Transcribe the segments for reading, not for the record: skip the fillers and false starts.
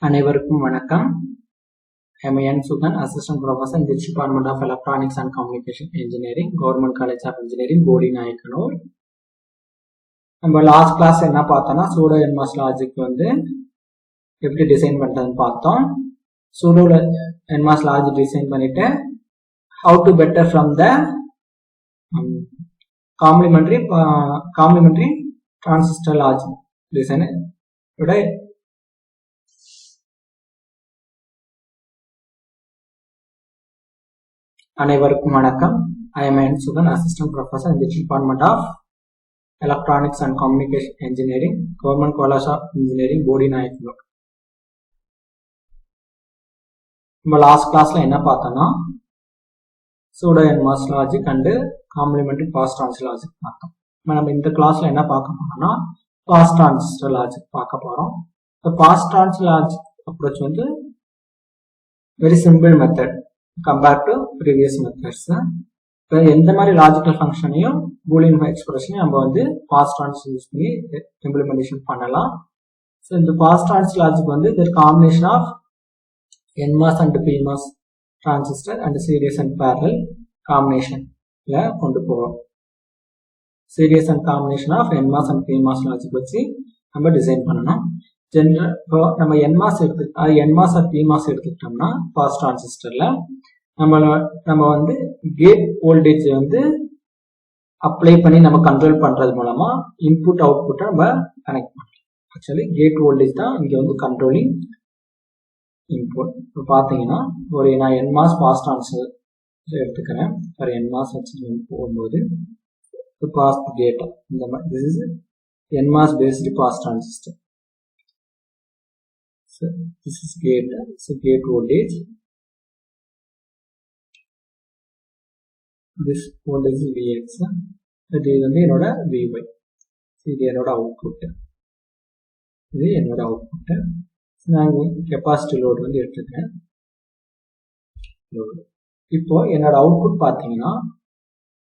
அனைவருக்கும் வணக்கம். என் Sugan, assistant professor in the Department of Electronics and Communication Engineering, Government College of Engineering, போடி நாயக்கனூர். நம்ம last class என்ன பார்த்தோம்னா சூடோ என்மாஸ் லாஜிக் வந்து எப்படி டிசைன் பண்றதுன்னு பார்த்தோம். சூடோ என்மாஸ் லாஜிக் டிசைன் பண்ணிட்டு how to better from the complementary transistor logic design today. அனைவருக்கும் வணக்கம். I am N. Sugan, Assistant Professor in the Department of Electronics and Communication Engineering, Government College of Engineering, போடி நாயக்கனூர். நம்ம last கிளாஸ்ல என்ன பார்த்தோம்னா pseudo NMOS logic and complementary pass transistor logic பார்த்தோம். நம்ம இந்த கிளாஸ்ல என்ன பார்க்க போறோம்னா பாஸ் டிரான்சிஸ்டர் லாஜிக் பார்க்க போறோம். இந்த பாஸ் டிரான்சிஸ்டர் லாஜிக் அப்ரோச் வந்து very simple method compared to previous methods. இப்போ எந்த மாதிரி லாஜிக்கல் ஃபங்க்ஷனையும் பூலியன் எக்ஸ்பிரஷனையும் நம்ம வந்து பாஸ் டிரான்சிஸ்டர் யூஸ் பண்ணி இம்ப்ளிமெண்டேஷன் பண்ணலாம். ஸோ இந்த பாஸ் டிரான்சிஸ்டர் லாஜிக் வந்து இது combination of NMOS and PMOS transistor and series and parallel காம்பினேஷன்ல கொண்டு போவோம். Series and combination of NMOS and PMOS logic வச்சு நம்ம டிசைன் பண்ணணும். இப்போ நம்ம என்மாஸ் ஆர் பிமாஸ் எடுத்துக்கிட்டோம்னா பாஸ் டிரான்சிஸ்டர்ல நம்ம வந்து கேட் வோல்டேஜ் வந்து அப்ளை பண்ணி நம்ம கண்ட்ரோல் பண்றது மூலமா இன்புட் அவுட்புட்டை நம்ம கனெக்ட் பண்ணலாம். ஆக்சுவலி கேட் வோல்டேஜ் தான் இங்க வந்து கண்ட்ரோலிங் இன்புட். இப்போ பாத்தீங்கன்னா நான் என்மாஸ் பாஸ் டிரான்சிஸ்டர் எடுத்துக்கிறேன். ஒரு என்மாஸ் வச்சு போகும்போது பாஸ் கேட் இந்த மாதிரி this is NMOS based pass transistor. So this is gate, so gate voltage. This voltage is Vx. இது வந்து என்னோட Vy. இது என்னோட அவுட்புட். இது என்னோட அவுட்புட். நான் கெபாசிட்டி லோட் வந்து எடுத்துக்கிறேன். இப்போ என்னோட அவுட்புட் பாத்தீங்கன்னா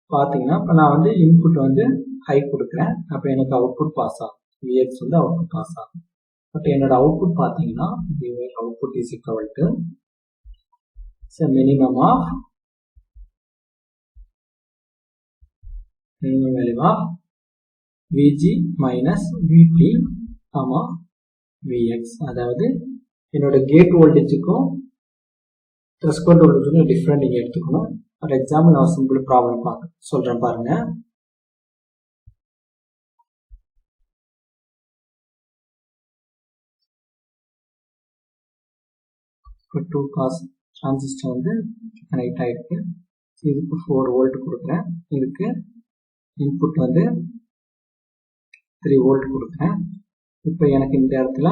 இப்போ நான் வந்து இன்புட் வந்து ஹை கொடுக்குறேன். அப்ப எனக்கு அவுட்புட் பாஸ் ஆகும். Vx வந்து அவுட்புட் பாஸ் ஆகும். பட் என்னோட அவுட்புட் பாத்தீங்கன்னா output is equal to minimum value of Vg minus Vt Vx. அதாவது என்னோட கேட் வோல்டேஜுக்கும் த்ரெஷ்ஹோல்ட் வோல்டேஜுக்கும் டிஃபரெண்ட் நீங்க எடுத்துக்கணும். ஃபார் எக்ஸாம்பிள் நான் சிம்பிள் ப்ராப்ளம் சொல்றேன் பாருங்க. இப்போ 2 பாஸ் டிரான்சிஸ்டர் வந்து கனெக்ட் ஆயிருக்கு. இதுக்கு 4 வோல்ட் கொடுக்குறேன். இதுக்கு இன்புட் வந்து 3 வோல்ட் கொடுக்குறேன். இப்போ எனக்கு இந்த இடத்துல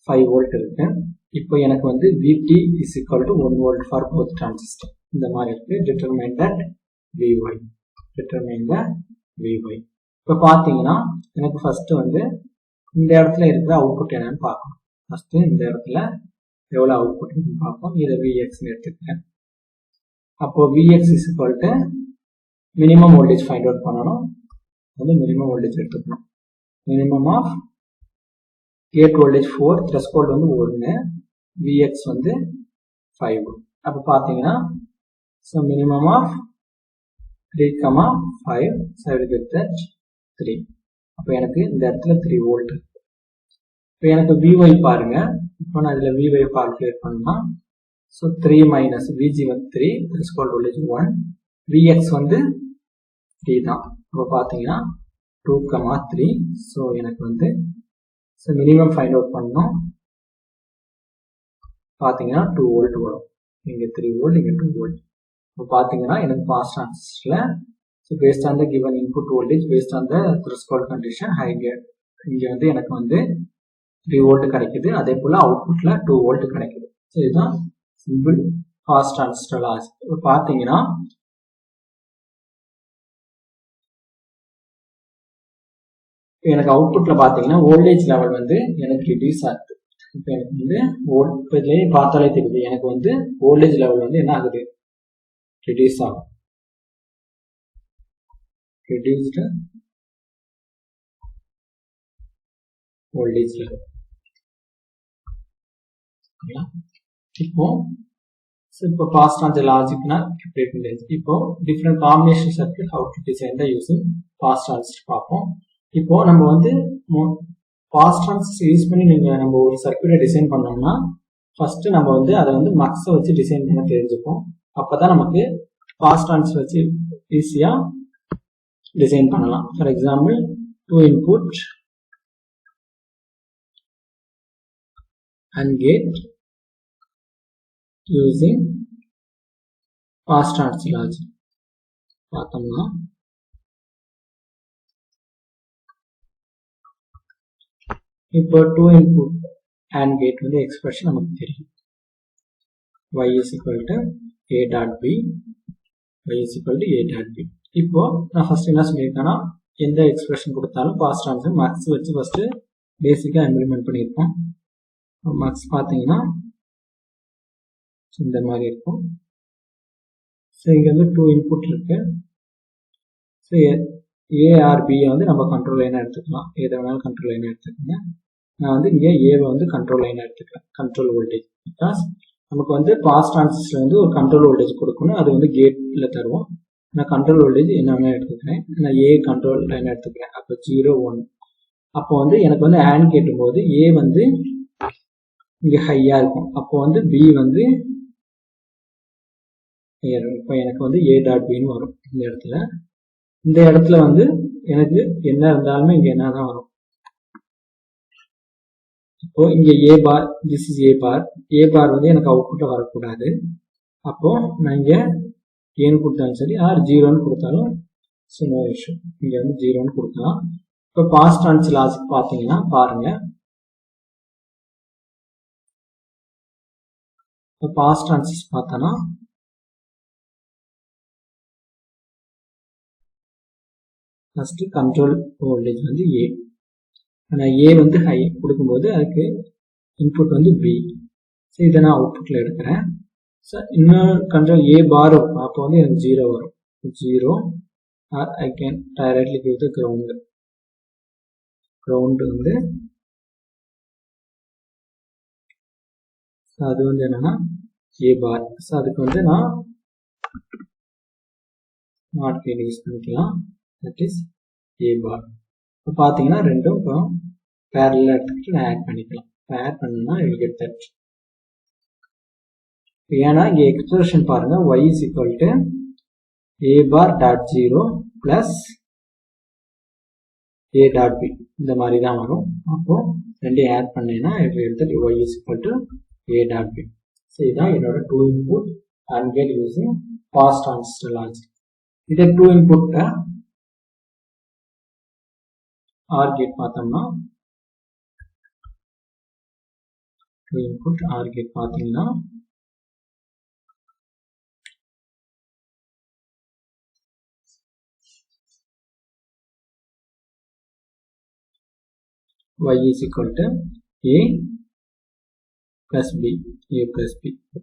5 வோல்ட் இருக்கு. இப்போ எனக்கு வந்து Vt is equal to 1 volt for both transistor. இந்த மாதிரி இருக்கு. Determine that Vy. இப்போ பாத்தீங்கன்னா எனக்கு ஃபர்ஸ்ட் வந்து இந்த இடத்துல இருக்கிற அவுட்புட் என்னன்னு பார்க்கணும். ஃபர்ஸ்ட் இந்த இடத்துல எவ்வளவு அவுட்புட் பார்ப்போம். இதை Vx எடுத்துக்கிறேன். அப்போ Vx is equal to minimum voltage find out பண்ணணும். வந்து மினிமம் வோல்டேஜ் எடுத்துக்கணும். Minimum of gate voltage 4, threshold வந்து 1, Vx வந்து 5. அப்போ பாத்தீங்கன்னா minimum of 3,5, so I will get that 3. அப்போ எனக்கு இந்த இடத்துல 3 வோல்ட். இப்போ எனக்கு Vy பாருங்க. இப்போ நான் இதுல Vy கால்குலேட் பண்ணா 3 மைனஸ் Vg வந்து 3, த்ரெஷ்ஹோல்ட் வோல்டேஜ் 1, Vx வந்து 3 தான். இப்போ பாத்தீங்கன்னா 2,3. ஸோ எனக்கு வந்து மினிமம் ஃபைண்ட் அவுட் பண்ணோம். பாத்தீங்கன்னா 2 வோல்ட் வரும். இங்க 3 வோல்ட், இங்க 2 வோல்ட். இப்போ பாத்தீங்கன்னா எனக்கு pass டிரான்சிஸ்டர்ல based on the given input voltage, based on the threshold condition, high gate இங்க வந்து எனக்கு வந்து 3 வோல்ட் கிடைக்குது. அதே போல அவுட்புட்ல 2 வோல்ட் கிடைக்குது. இதுதான் சிம்பிள் பாஸ் டிரான்சிஸ்டர் லாஜிக். இப்போ பாத்தீங்கன்னா எனக்கு அவுட்புட்ல பாத்தீங்கன்னா வோல்டேஜ் லெவல் வந்து எனக்கு ரிடியூஸ் ஆகுது. இப்போ எனக்கு வந்து இதுலயே பார்த்தாலே தெரியுது எனக்கு வந்து வோல்டேஜ் லெவல் வந்து என்ன ஆகுது, ரிடியூஸ் ஆகும். reduced வோல்டேஜ்ல இப்போ பாஸ் ட்ரான்சிஸ்டர் லாஜிக்னா எப்படி இருக்கு இப்போ different combination circuit how to design the using pass transistor பார்ப்போம் இப்போ நம்ம வந்து பாஸ் ட்ரான்சிஸ்டர் யூஸ் பண்ணி நம்ம ஒரு சர்க்யூட்டை டிசைன் பண்ணோம்னா ஃபர்ஸ்ட் நம்ம வந்து அதை வந்து மக்ஸை வச்சு டிசைன் பண்ண தெரிஞ்சுப்போம் அப்பதான் நமக்கு பாஸ் ட்ரான்சிஸ்டர் வச்சு ஈஸியா டிசைன் பண்ணலாம் for example 2 input and gate using pass transistor logic பார்த்தோம்னா இப்போ 2 input and gate வந்து எக்ஸ்பிரஷன் நமக்கு தெரியும் y is equal to a dot b y is equal to a dot b இப்போ நான் ஃபர்ஸ்ட் என்ன சொல்லியிருக்கேன்னா எந்த எக்ஸ்பிரஷன் கொடுத்தாலும் பாஸ் ட்ரான்சிஸ்டர் மக்ஸ் வச்சு ஃபர்ஸ்ட் பேசிக்கா இம்ப்ளிமெண்ட் பண்ணியிருப்போம் மக்ஸ் பார்த்தீங்கன்னா இந்த மாதிரி இருக்கும் ஸோ இங்கே வந்து 2 இன்புட் இருக்கு ஸோ ஏ ஆர் பியை வந்து நம்ம கண்ட்ரோல் லைனாக எடுத்துக்கலாம் எதை வேணாலும் கண்ட்ரோல் லைனாக எடுத்துக்கோங்க நான் வந்து இங்கே ஏவை வந்து கண்ட்ரோல் லைனாக எடுத்துக்கிறேன் கண்ட்ரோல் வோல்டேஜ் பிகாஸ் நமக்கு வந்து பாஸ் ட்ரான்சிஸ்டர் வந்து ஒரு கண்ட்ரோல் வோல்டேஜ் கொடுக்கணும் அது வந்து கேட்டில் தருவோம் நான் கண்ட்ரோல் வோல்டேஜ் என்ன வேணால் எடுத்துக்கிறேன் நான் ஏ கண்ட்ரோல் லைனாக எடுத்துக்கிறேன் அப்போ 0 1 அப்போ வந்து எனக்கு வந்து ஆண்ட் கேட்டும் போது ஏ வந்து இங்கே ஹையாக இருக்கும் அப்போ வந்து பி வந்து இப்போ எனக்கு வந்து ஏ டாட் பின்னு வரும் இந்த இடத்துல வந்து எனக்கு என்ன இருந்தாலுமே இங்கே என்ன தான் வரும் இப்போ இங்கே ஏ பார் திஸ் இஸ் ஏ பார் வந்து எனக்கு அவுட்புட்டை வரக்கூடாது அப்போ நான் இங்கே ஏன்னு கொடுத்தாலும் சரி ஆர் 0ன்னு கொடுத்தாலும் நோ இஷ்யூ இங்கே வந்து 0ன்னு கொடுக்கலாம் இப்போ பாஸ் ட்ரான்சிஸ்டர் லாஜிக் பார்த்தீங்கன்னா பாருங்க இப்போ பாஸ் ட்ரான்சிஸ்டர் பார்த்தோன்னா ஃபர்ஸ்ட் கண்ட்ரோல் வோல்டேஜ் வந்து ஏ ஆனால் ஏ வந்து ஹை கொடுக்கும்போது அதுக்கு இன்புட் வந்து பி ஸோ இதை நான் அவுட்புட்டில் எடுக்கிறேன் ஸோ இன்னும் கண்ட்ரோல் ஏ பார் இருக்கும் அப்போ வந்து எனக்கு 0 வரும் 0 or I can directly give the ground வந்து அது வந்து என்னன்னா ஏ பார் ஸோ அதுக்கு வந்து நான் நாட் கேட் யூஸ் பண்ணிக்கலாம் தட் இஸ் ஏ பார் இப்போ பார்த்தீங்கன்னா ரெண்டும் இப்போ பேரலாக எடுத்துக்கிட்டு நான் ஆட் பண்ணிக்கலாம் ஆட் பண்ணணும்னா வில் கெட் தட் ஏன்னா இங்கே எக்ஸ்பிரஷன் பாருங்க y is equal to a bar dot 0 plus a dot b இந்த மாதிரி தான் வரும் அப்போ ரெண்டையும் ஆட் பண்ணேன்னா எடுத்து y is equal to a dot b so இதுதான் என்னோட 2 input and get using pass transistor logic இதை 2 input ஆர் கேட் பார்த்தோம்னா 2 input ஆர் கேட் பார்த்தீங்கன்னா y is equal to a plus b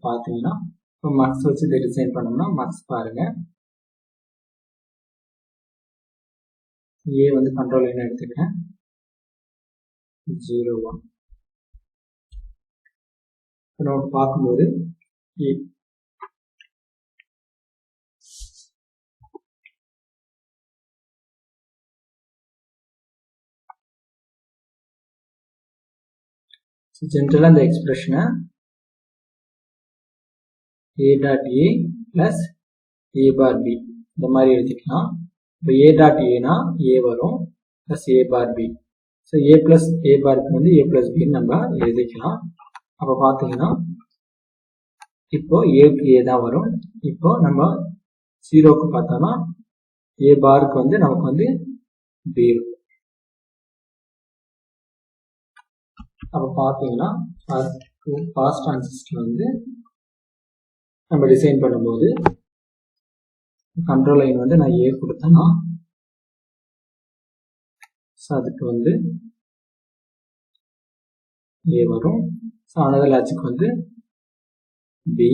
பார்த்தீங்கன்னா இப்போ மக்ஸ் வச்சு இதை டிசைன் பண்ணோம்னா மக்ஸ் பாருங்க ஏ வந்து கண்ட்ரோல் லைனாக எடுத்துக்கிறேன் 0 1 நமக்கு பார்க்கும்போது ஜென்ரலாக இந்த எக்ஸ்பிரஷனை a dot a plus a bar b இந்த மாதிரி எழுதிக்கலாம் இப்போ a டாட் ஏனா a வரும் plus a bar b so a plus a பாருக்கு வந்து a பிளஸ் b நம்ம எழுதிக்கலாம் அப்போ பார்த்தீங்கன்னா இப்போ ஏக்கு a தான் வரும் இப்போ நம்ம 0க்கு பார்த்தோம்னா a பாருக்கு வந்து நமக்கு வந்து b இருக்கும் அப்போ பார்த்தீங்கன்னா பாஸ் டிரான்சிஸ்டர் வந்து நம்ம டிசைன் பண்ணும்போது கண்ட்ரோல் லைன் வந்து நான் ஏ கொடுத்தேன்னா ஸோ அதுக்கு வந்து ஏ வரும் ஸோ அனதர் லாஜிக் வந்து B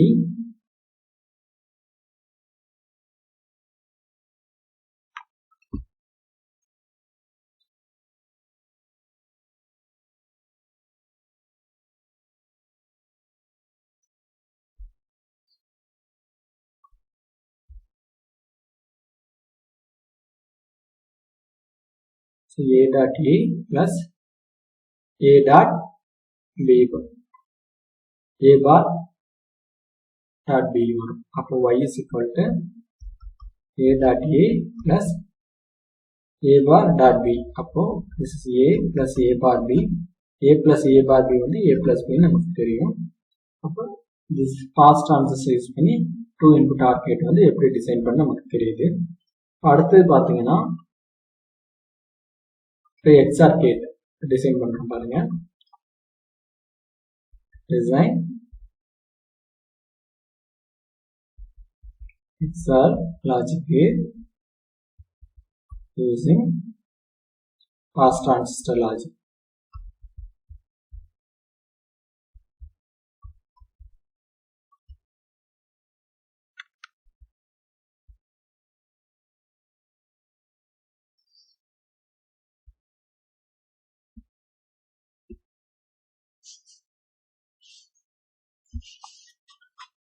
So a dot a plus a dot b bar a bar dot b வரும். அப்போ y is equal to a dot a plus a bar dot b. அப்போ this is a plus a bar b. a plus a bar b வந்து a plus b நமக்கு தெரியும். அப்போ this past answers use பண்ணி 2 input OR gate வந்து எப்படி design பண்ண நமக்கு தெரியுது. அடுத்து பாத்தீங்கன்னா XOR gate டிசைன் பண்றோம் பாருங்க. Design XOR logic gate using pass transistor logic.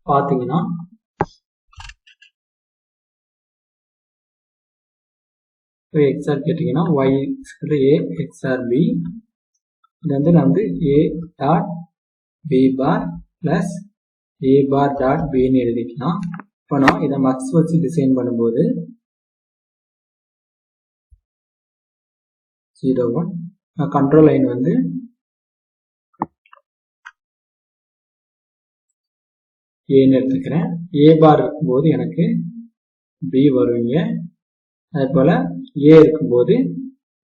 பாத்தீங்கன்னா XOR கேட்டீங்கன்னா y a XOR b இது வந்து நான் வந்து a dot b bar plus a bar dot b ன்னு எழுதிக்கலாம். இப்போ நான் இதை மக்ஸ் வச்சு டிசைன் பண்ணும்போது 0 1 கண்ட்ரோல் லைன் வந்து ஏன்னு எடுத்துக்கிறேன். a bar இருக்கும்போது எனக்கு b வருவீங்க, அதே போல a இருக்கும்போது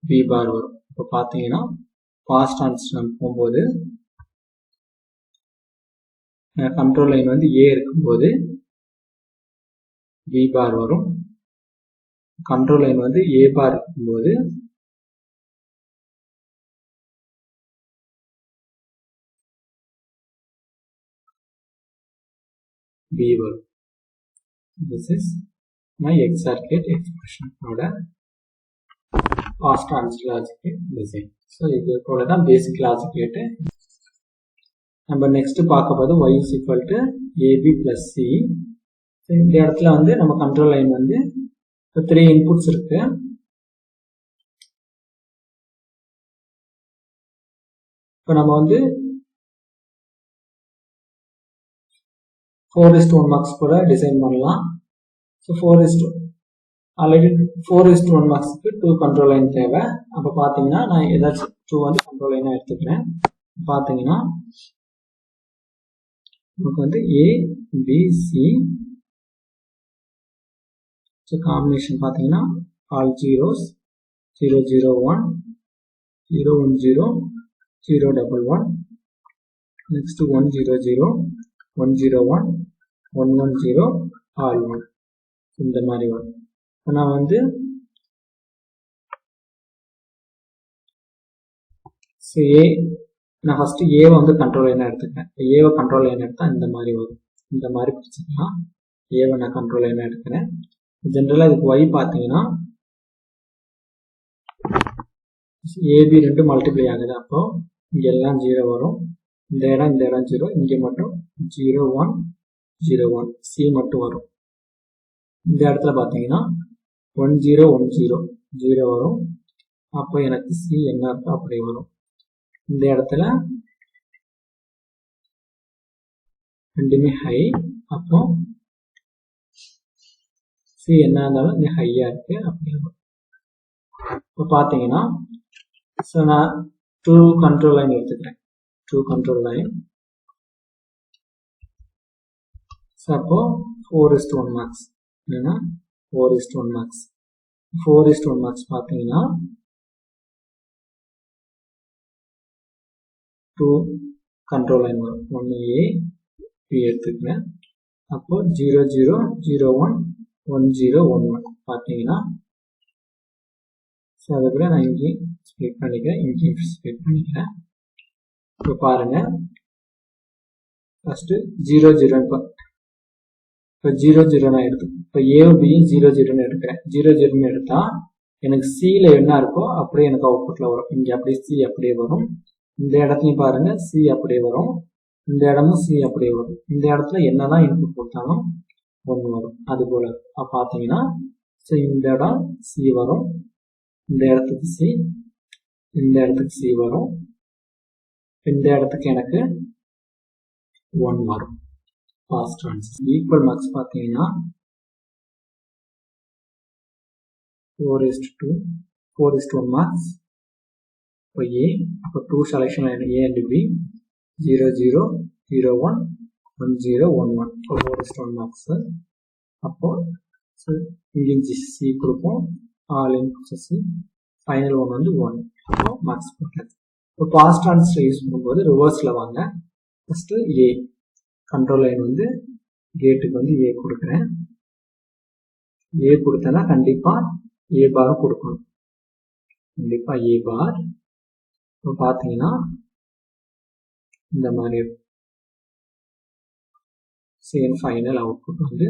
b bar வரும். இப்போ பார்த்தீங்கன்னா பாஸ்ட் டிரான்சிஸ்டர் போகும்போது கண்ட்ரோல் லைன் வந்து a இருக்கும்போது b bar வரும், கண்ட்ரோல் லைன் வந்து a bar இருக்கும்போது b வரும். This is my XOR gate expression ஓட pass transistor logic gate design. So இது போல தான் பேசிக் லாஜிக் கேட்டு. நம்ம நெக்ஸ்ட் பார்க்க போது y is equal to ab plus c. இந்த இடத்துல வந்து நம்ம கண்ட்ரோல் லைன் வந்து 3 இன்புட்ஸ் இருக்கு. இப்போ நம்ம வந்து 4:1 மார்க்ஸ் கூட டிசைன் பண்ணலாம். ஸோ 4:1 ஆல்ரெடி 4:1 மார்க்ஸ்க்கு 2 கண்ட்ரோல் லைன் தேவை. அப்போ பார்த்தீங்கன்னா நான் ஏதாச்சும் 2 வந்து கண்ட்ரோல் லைனாக எடுத்துக்கிறேன். பார்த்தீங்கன்னா நமக்கு வந்து A B C so combination பார்த்தீங்கன்னா ஆல் ஜீரோஸ் 0 0 1 0 1 0 0 1 1 நெக்ஸ்ட் 1 0 0 1 0 1 1 1 0 ஆல் 1 இந்த மாதிரி வரும். நான் வந்து நான் ஃபர்ஸ்ட் ஏவை வந்து கண்ட்ரோல் லைனாக எடுத்துக்கிறேன். ஏவை கண்ட்ரோல் லைன் எடுத்தால் இந்த மாதிரி வரும். இந்த மாதிரி பிடிச்சிக்கலாம். ஏவை நான் கண்ட்ரோல் லைனாக எடுக்கிறேன். ஜென்ரலாக இதுக்கு ஒய் பார்த்தீங்கன்னா ஏபி 2 மல்டிப்ளை ஆகுது. அப்போ இங்கே எல்லாம் 0 வரும். இந்த இடம் 0, இங்கே மட்டும் 0 1 0 1 சி மட்டும் வரும். இந்த இடத்துல பார்த்தீங்கன்னா 1 0 1 0 0 வரும். அப்போ எனக்கு சி என்ன இருக்கோ அப்படி வரும். இந்த இடத்துல ரெண்டுமே ஹை. அப்போ சி என்ன இருந்தாலும் இங்கே ஹையா இருக்கு அப்படி வரும். இப்போ பார்த்தீங்கன்னா ஸோ நான் 2 கண்ட்ரோல் லைன் எடுத்துக்கிறேன். 2 கண்ட்ரோல் லைன். ஸோ அப்போ 4:1 மார்க்ஸ் என்னன்னா 4:1 மார்க்ஸ். 4:1 மார்க்ஸ் பார்த்தீங்கன்னா 2 கண்ட்ரோல் லைன் வரும். 1A B எடுத்துக்கிறேன். அப்போ 0 0 0 1 1 0 1 1 பார்த்தீங்கன்னா ஸோ அதை கூட நான் இங்கேயும் ஸ்ப்ளிட் பண்ணிக்கிறேன், இங்கேயும் ஸ்ப்ளிட் பண்ணிக்கிறேன். இப்போ பாருங்க ஃபர்ஸ்ட் 0 0 இப்போ 0 0 நான் எடுத்துக்கிறேன். இப்போ ஏவும் பியும் 0 0 எடுக்கிறேன். 0 0 எடுத்தா எனக்கு சியில் என்ன இருக்கோ அப்படியே எனக்கு அவுட்புட்ல வரும். இங்கே அப்படியே சி அப்படியே வரும். இந்த இடத்துலையும் பாருங்க சி அப்படியே வரும். இந்த இடமும் சி அப்படியே வரும். இந்த இடத்துல என்னதான் இன்புட் கொடுத்தாலும் 1 வரும். அது போல பார்த்தீங்கன்னா ஸோ இந்த இடம் சி வரும், இந்த இடத்துக்கு சி, இந்த இடத்துக்கு சி வரும், இந்த இடத்துக்கு எனக்கு 1 வரும். பாஸ்ட் ட்ரான்சிஷன் ஈக்குவல் மார்க்ஸ் பார்த்தீங்கன்னா 4:2 4:1 மார்க்ஸ் for A. அப்போ 2 selection line A and B 0 0 0 1 1 0 1 1 for 4:1 marks. அப்போ இங்கே சி கொடுப்போம், all inputs C, final one வந்து 1. அப்போ மார்க்ஸ் போட்டாச்சு. இப்போ பாஸ் ட்ரான்சிஸ்டர் யூஸ் பண்ணும்போது ரிவர்ஸில் வாங்க. ஃபஸ்ட்டு ஏ கண்ட்ரோல் லைன் வந்து கேட்டுக்கு வந்து ஏ கொடுக்குறேன். ஏ கொடுத்தேன்னா கண்டிப்பாக ஏ பார் கொடுக்கணும், கண்டிப்பாக ஏ பார். இப்போ பார்த்தீங்கன்னா இந்த மாதிரி இருக்கும். சேம் ஃபைனல் அவுட்புட் வந்து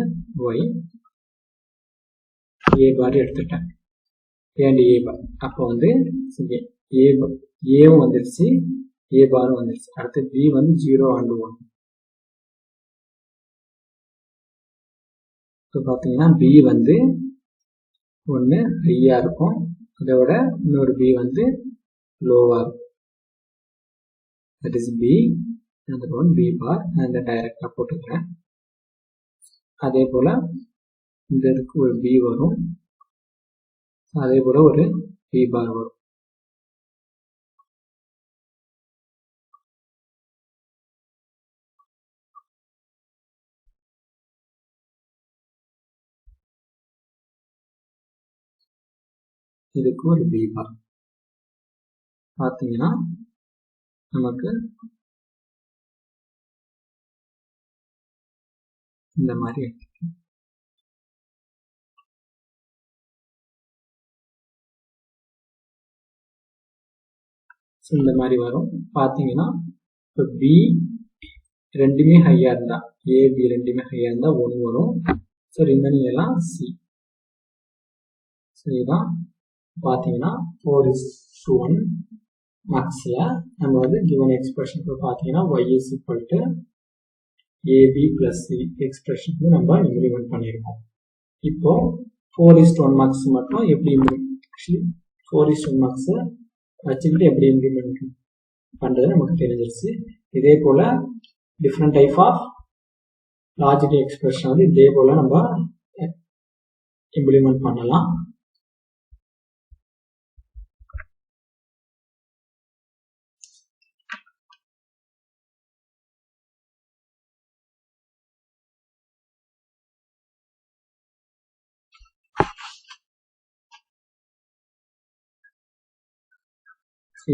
ஒய். ஏ பார் எடுத்துட்டேன் அண்ட் ஏ பார். அப்போ வந்து ஏவும் வந்துருச்சு, ஏ பாரும் வந்துருச்சு. அடுத்து பி வந்து 0 and 1. இப்போ பார்த்தீங்கன்னா பி வந்து ஒன்று ஹையாக இருக்கும், இதோட இன்னொரு பி வந்து லோவாக இருக்கும். That is B and one B bar. நான் இந்த டைரக்டாக போட்டுக்கிறேன். அதே போல் இந்த இதுக்கு ஒரு பி வரும், அதே போல் ஒரு பி பார் வரும். இதுக்கு ஒரு பி பார். பார்த்தீங்கன்னா நமக்கு இந்த மாதிரி இந்த மாதிரி வரும். பார்த்தீங்கன்னா இப்போ பி ரெண்டுமே ஹையாக இருந்தா, ஏ பி ரெண்டுமே ஹையாக இருந்தால் 1 வரும். So remaining C. ஸோ இதுதான் பார்த்தீங்கன்னா 4:1 மார்க்ஸில் நம்ம வந்து கிவன் எக்ஸ்பிரஷன். இப்போ பார்த்தீங்கன்னா Y is equal to AB plus C expression நம்ம இம்ப்ளிமெண்ட் பண்ணியிருக்கோம். இப்போ 4:1 மார்க்ஸ் மட்டும் எப்படி 4:1 மார்க்ஸை வச்சுக்கிட்டு எப்படி இம்ப்ளிமெண்ட் பண்ணுறது நமக்கு தெரிஞ்சிருச்சு. இதே போல் different type of logical expression வந்து இதே போல் நம்ம இம்ப்ளிமெண்ட் பண்ணலாம்.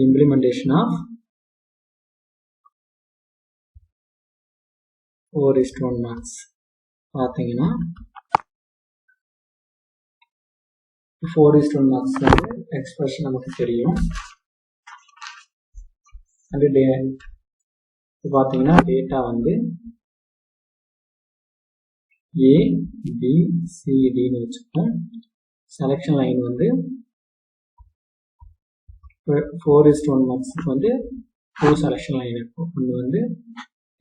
Implementation of 4:1 marks. பார்த்தீங்கன்னா 4:1 marks வந்து எக்ஸ்பிரஷன் நமக்கு தெரியும். அது பார்த்தீங்கன்னா டேட்டா வந்து ஏ பி சி டின்னு வச்சுப்போம். செலெக்ஷன் லைன் வந்து 4:1 மார்க்ஸுக்கு வந்து 2 செலெக்ஷன் லைன் இருக்கும். ஒன்று வந்து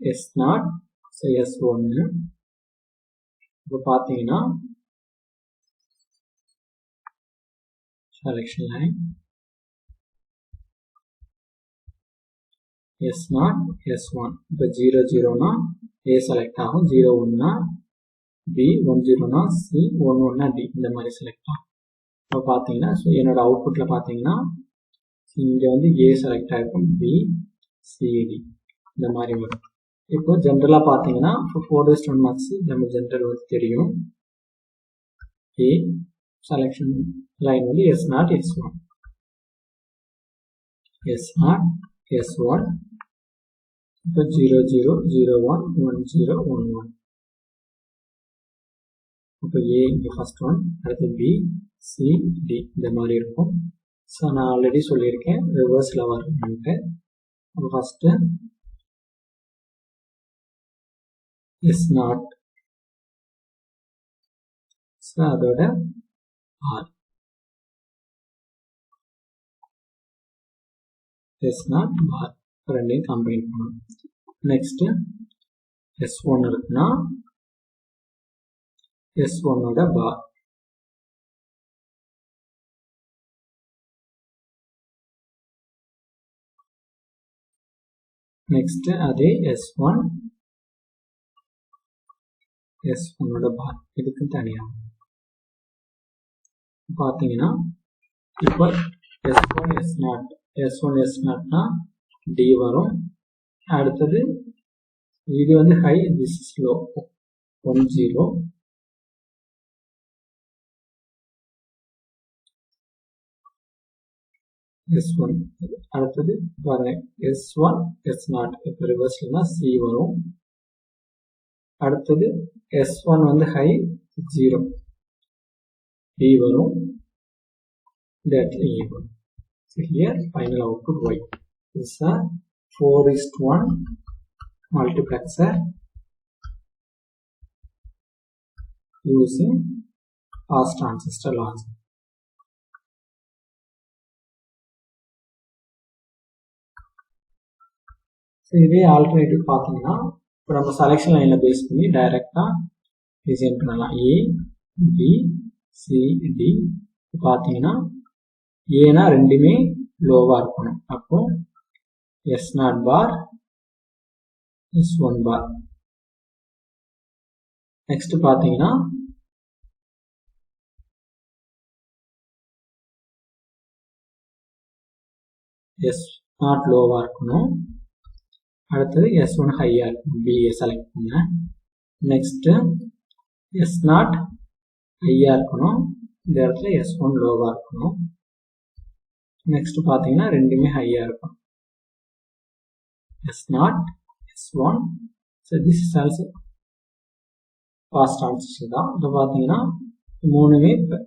S0, S1. இப்போ பார்த்தீங்கன்னா செலெக்ஷன் லைன் S0, S1. இப்போ 0 0னா A செலக்ட் ஆகும், 0 1னா B, 1 0னா C, 1 1னா D. இந்த மாதிரி செலக்ட் ஆகும். இப்போ பார்த்தீங்கன்னா என்னோட அவுட்புட்டில் பார்த்தீங்கன்னா இங்கே வந்து ஏ செலக்ட் ஆகிருக்கும், பி சிடி இந்த மாதிரி வரும். இப்போ ஜென்ரலாக பார்த்தீங்கன்னா இப்போ 4:1 மார்க்ஸ் நம்ம ஜென்ரல் வந்து தெரியும். ஏ செலெக்ஷன் லைன் வந்து S0 S1, S0 S1. இப்போ 0 0 0 1 1 0 1 1. இப்போ ஏ இங்கே ஃபர்ஸ்ட் ஒன், அடுத்து பி சி டி இந்த மாதிரி இருக்கும். ஸோ நான் ஆல்ரெடி சொல்லியிருக்கேன் ரிவர்ஸில் வரணுன்ட்டு. அப்போ ஃபஸ்ட்டு S0, ஸோ அதோட ஆர் S0 பார் ரெண்டையும் கம்பைன் பண்ணணும். நெக்ஸ்ட்டு S1 இருக்குன்னா S1ஓட பார், நெக்ஸ்ட் அதே S1 S1ஓட பார் இதுக்கு தனியா பார்த்தீங்கன்னா இப்போ S1 S0னா D வரும். அடுத்தது இது வந்து high, this is low, 1 0. S1 அடுத்தது பாருங்க S1 S0 இப்போ ரிவர்ஸ்லனா C வரும். அடுத்தது S1 வந்து ஹை 0 D வரும். that E வரும். So here final output Y is a 4:1 multiplexer using fast transistor logic. So இதே ஆல்டர்னேட்டிவ் பார்த்தீங்கன்னா இப்போ நம்ம செலெக்ஷன் லைனில் பேஸ் பண்ணி டைரெக்டாக டிசைன் பண்ணலாம். A B C D பார்த்தீங்கன்னா ஏன்னா ரெண்டுமே லோவாக இருக்கணும். அப்போ S0 பார் S1 பார். நெக்ஸ்ட் பார்த்தீங்கன்னா S0 லோவாக இருக்கணும். அடுத்தது S1 ஹையாக இருக்கணும். பிஏ செலக்ட் பண்ண. நெக்ஸ்ட்டு S0 ஹையாக இருக்கணும். இந்த இடத்துல S1 லோவாக இருக்கணும். நெக்ஸ்ட் பார்த்தீங்கன்னா ரெண்டுமே ஹையாக இருக்கும். S0 S1. So this is also fast transistor தான். இப்போ பார்த்தீங்கன்னா மூணுமே இப்போ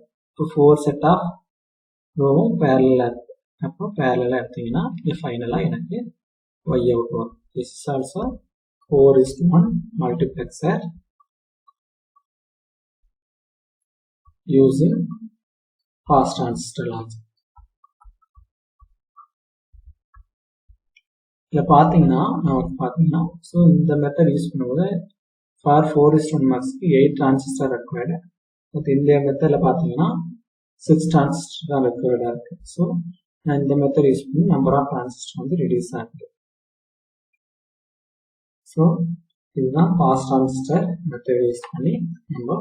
4 செட் ஆஃப் ரோவும் பேரலாக இருக்கு. அப்போ பேரலாக எடுத்தீங்கன்னா இது ஃபைனலாக எனக்கு Y out வரும். This is also 4:1 multiplexer using fast transistor logic. இதில் பார்த்தீங்கன்னா ஸோ இந்த மெத்தட் யூஸ் பண்ணும்போது ஃபார் 4:1 மார்க்ஸ்க்கு 8 டிரான்சிஸ்டர் ரெக்வயர்டு. பட் இந்த மெத்தடில் பார்த்தீங்கன்னா 6 டிரான்சிஸ்டர் தான் ரெக்வயர்டாக இருக்குது. ஸோ நான் இந்த மெத்தட் யூஸ் பண்ணி நம்பர் ஆஃப் டிரான்சிஸ்டர் வந்து ரெடியூஸ் ஆகுது. ஸோ இதுதான் பாஸ் டிரான்சிஸ்டர் மெத்தட் யூஸ் பண்ணி நம்ம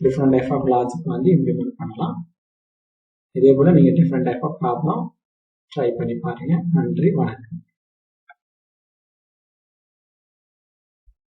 டிஃப்ரெண்ட் டைப் ஆஃப் லாஜிக் வந்து இம்ப்ளிமெண்ட் பண்ணலாம். இதே போல் நீங்கள் different type of problem try பண்ணி பாருங்கள். நன்றி, வணக்கம்.